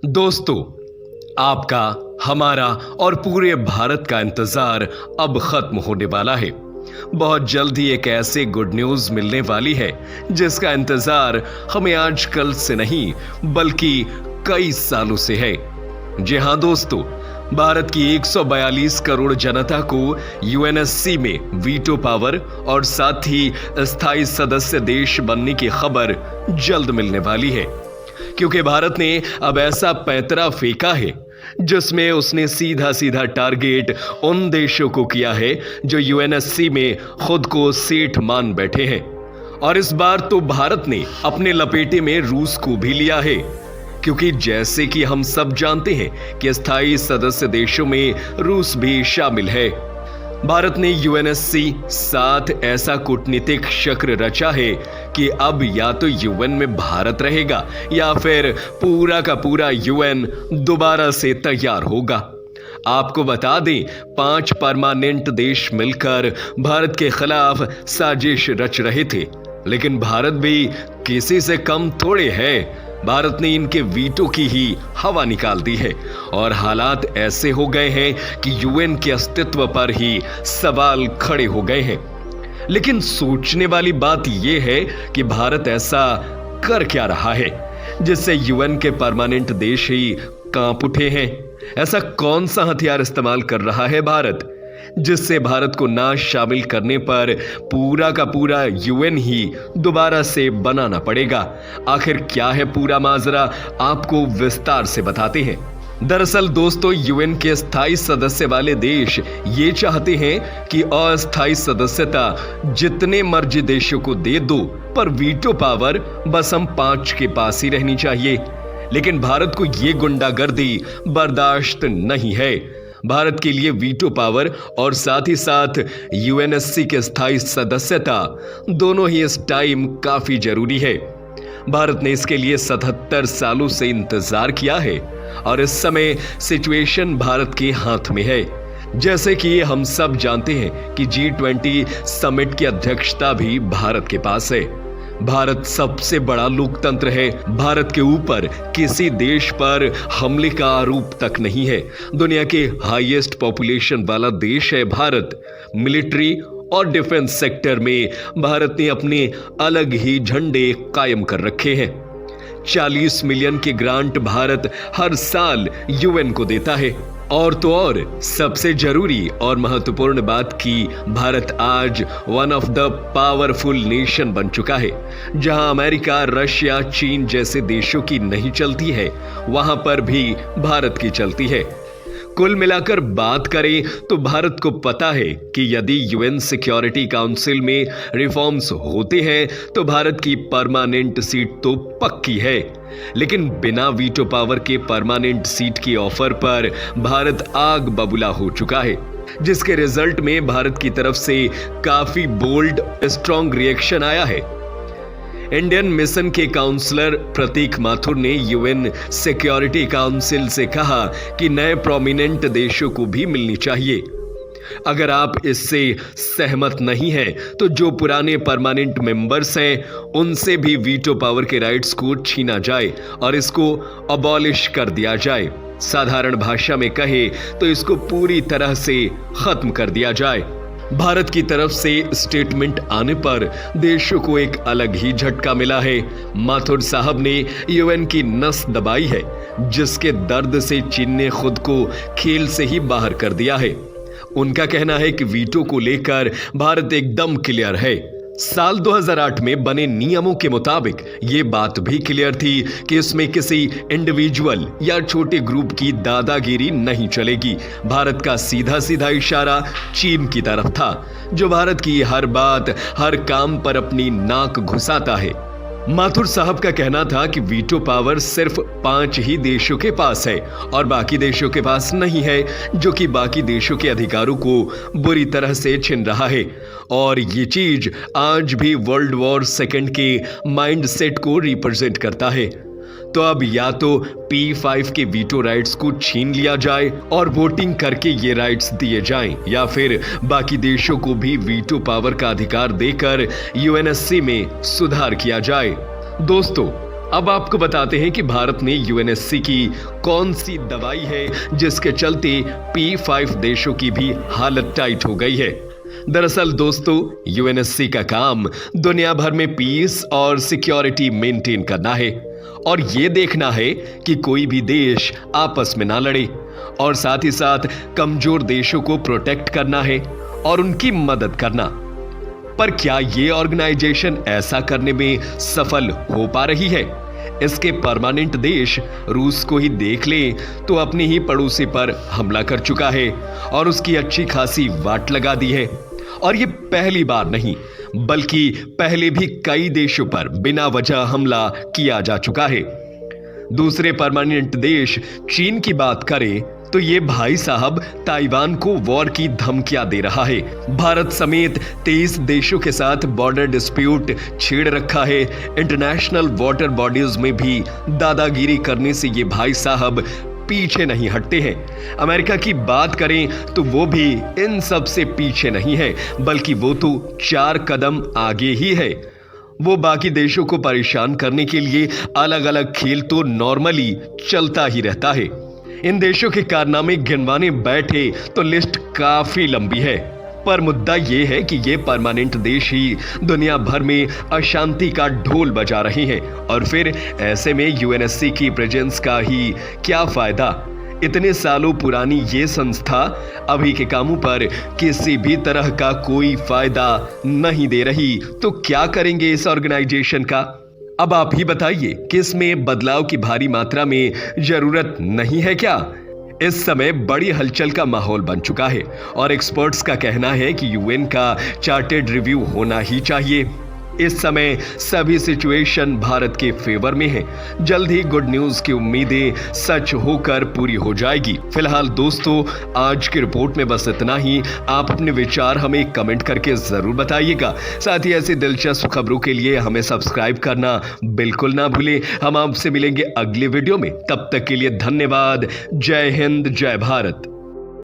दोस्तों, आपका, हमारा और पूरे भारत का इंतजार अब खत्म होने वाला है। बहुत जल्द ही एक ऐसे गुड न्यूज मिलने वाली है जिसका इंतजार हमें आज कल से नहीं बल्कि कई सालों से है। जी हां दोस्तों, भारत की 142 करोड़ जनता को यूएनएससी में वीटो पावर और साथ ही स्थायी सदस्य देश बनने की खबर जल्द मिलने वाली है, क्योंकि भारत ने अब ऐसा पैंतरा फेंका है जिसमें उसने सीधा सीधा टारगेट उन देशों को किया है जो यूएनएससी में खुद को सेठ मान बैठे हैं। और इस बार तो भारत ने अपने लपेटे में रूस को भी लिया है, क्योंकि जैसे कि हम सब जानते हैं कि स्थायी सदस्य देशों में रूस भी शामिल है। भारत ने यूएनएससी साथ ऐसा कूटनीतिक चक्र रचा है कि अब या तो यूएन में भारत रहेगा या फिर पूरा का पूरा यूएन दोबारा से तैयार होगा। आपको बता दें, 5 परमानेंट देश मिलकर भारत के खिलाफ साजिश रच रहे थे, लेकिन भारत भी किसी से कम थोड़े है। भारत ने इनके वीटो की ही हवा निकाल दी है और हालात ऐसे हो गए हैं कि यूएन के अस्तित्व पर ही सवाल खड़े हो गए हैं। लेकिन सोचने वाली बात यह है कि भारत ऐसा कर क्या रहा है जिससे यूएन के परमानेंट देश ही कांप उठे हैं। ऐसा कौन सा हथियार इस्तेमाल कर रहा है भारत जिससे भारत को ना शामिल करने पर पूरा का पूरा यूएन ही दोबारा से बनाना पड़ेगा। आखिर क्या है पूरा माजरा, आपको विस्तार से बताते हैं। दरअसल दोस्तों, यूएन के स्थायी सदस्य वाले देश ये चाहते हैं कि अस्थायी सदस्यता जितने मर्जी देशों को दे दो, पर वीटो पावर बस हम 5 के पास ही रहनी चाहिए। लेकिन भारत को ये गुंडागर्दी बर्दाश्त नहीं है। भारत के लिए वीटो पावर और साथ ही साथ यूएनएससी के स्थायी सदस्यता दोनों ही इस टाइम काफी जरूरी है। भारत ने इसके लिए 77 सालों से इंतजार किया है और इस समय सिचुएशन भारत के हाथ में है। जैसे कि हम सब जानते हैं कि G20 समिट की अध्यक्षता भी भारत के पास है। भारत सबसे बड़ा लोकतंत्र है। भारत के ऊपर किसी देश पर हमले का आरोप तक नहीं है। दुनिया के हाईएस्ट पॉपुलेशन वाला देश है भारत। मिलिट्री और डिफेंस सेक्टर में भारत ने अपने अलग ही झंडे कायम कर रखे हैं। 40 मिलियन के ग्रांट भारत हर साल यूएन को देता है। और तो और सबसे जरूरी और महत्वपूर्ण बात की भारत आज one of the powerful nation बन चुका है। जहां अमेरिका, रशिया, चीन जैसे देशों की नहीं चलती है, वहां पर भी भारत की चलती है। कुल मिलाकर बात करें तो भारत को पता है कि यदि यूएन सिक्योरिटी काउंसिल में रिफॉर्म्स होते हैं तो भारत की परमानेंट सीट तो पक्की है। लेकिन बिना वीटो पावर के परमानेंट सीट की ऑफर पर भारत आग बबूला हो चुका है, जिसके रिजल्ट में भारत की तरफ से काफी बोल्ड स्ट्रॉन्ग रिएक्शन आया है। इंडियन मिशन के काउंसलर प्रतीक माथुर ने यूएन सिक्योरिटी काउंसिल से कहा कि नए प्रोमिनेंट देशों को भी मिलनी चाहिए। अगर आप इससे सहमत नहीं हैं तो जो पुराने परमानेंट मेंबर्स हैं उनसे भी वीटो पावर के राइट्स को छीना जाए और इसको अबॉलिश कर दिया जाए। साधारण भाषा में कहे तो इसको पूरी तरह से खत्म कर दिया जाए। भारत की तरफ से स्टेटमेंट आने पर देशों को एक अलग ही झटका मिला है। माथुर साहब ने यूएन की नस दबाई है, जिसके दर्द से चीन ने खुद को खेल से ही बाहर कर दिया है। उनका कहना है कि वीटो को लेकर भारत एकदम क्लियर है। साल 2008 में बने नियमों के मुताबिक ये बात भी क्लियर थी कि इसमें किसी इंडिविजुअल या छोटे ग्रुप की दादागिरी नहीं चलेगी। भारत का सीधा सीधा इशारा चीन की तरफ था, जो भारत की हर बात, हर काम पर अपनी नाक घुसाता है। माथुर साहब का कहना था कि वीटो पावर सिर्फ 5 ही देशों के पास है और बाकी देशों के पास नहीं है, जो कि बाकी देशों के अधिकारों को बुरी तरह से छीन रहा है। और ये चीज आज भी वर्ल्ड वॉर सेकंड के माइंडसेट को रिप्रेजेंट करता है। तो अब या तो P5 के वीटो राइट्स को छीन लिया जाए और वोटिंग करके ये राइट्स दिए जाएं, या फिर बाकी देशों को भी वीटो पावर का अधिकार देकर यूएनएससी में सुधार किया जाए। दोस्तों, अब आपको बताते हैं कि भारत ने यूएनएससी की कौन सी दवाई है जिसके चलते P5 देशों की भी हालत टाइट हो गई है। दरअसल दोस्तों, यूएनएससी का काम दुनिया भर में पीस और सिक्योरिटी मेंटेन करना है और ये देखना है कि कोई भी देश आपस में ना लड़े, और साथ ही साथ कमजोर देशों को प्रोटेक्ट करना है और उनकी मदद करना। पर क्या ये ऑर्गेनाइजेशन ऐसा करने में सफल हो पा रही है? इसके परमानेंट देश रूस को ही देख ले तो अपनी ही पड़ोसी पर हमला कर चुका है और उसकी अच्छी खासी वाट लगा दी है। और ये पहली बार नहीं, बल्कि पहले भी कई देशों पर बिना वजह हमला किया जा चुका है। दूसरे परमानेंट देश चीन की बात करें तो ये भाई साहब ताइवान को वॉर की धमकियां दे रहा है। भारत समेत 23 देशों के साथ बॉर्डर डिस्प्यूट छेड़ रखा है। इंटरनेशनल वाटर बॉडीज में भी दादागिरी करने से ये भाई साहब पीछे नहीं हटते हैं। अमेरिका की बात करें तो वो भी इन सब से पीछे नहीं है, बल्कि वो तो 4 कदम आगे ही है। वो बाकी देशों को परेशान करने के लिए अलग अलग खेल तो नॉर्मली चलता ही रहता है। इन देशों के कारनामे गिनवाने बैठे तो लिस्ट काफी लंबी है, पर मुद्दा ये है कि ये परमानेंट देश ही दुनिया भर में अशांति का ढोल बजा रहे हैं, और फिर ऐसे में यूएनएससी की प्रेजेंस का ही क्या फायदा? इतने सालों पुरानी ये संस्था अभी के कामों पर किसी भी तरह का कोई फायदा नहीं दे रही, तो क्या करेंगे इस ऑर्गेनाइजेशन का? अब आप ही बताइए कि इसमें बदलाव की भारी मात्रा में जरूरत नहीं है क्या? इस समय बड़ी हलचल का माहौल बन चुका है और एक्सपर्ट्स का कहना है कि यूएन का चार्टर्ड रिव्यू होना ही चाहिए। इस समय सभी सिचुएशन भारत के फेवर में है। जल्द ही गुड न्यूज की उम्मीदें सच होकर पूरी हो जाएगी। फिलहाल दोस्तों, आज की रिपोर्ट में बस इतना ही। आप अपने विचार हमें कमेंट करके जरूर बताइएगा। साथ ही ऐसी दिलचस्प खबरों के लिए हमें सब्सक्राइब करना बिल्कुल ना भूलें। हम आपसे मिलेंगे अगले वीडियो में। तब तक के लिए धन्यवाद। जय हिंद, जय भारत।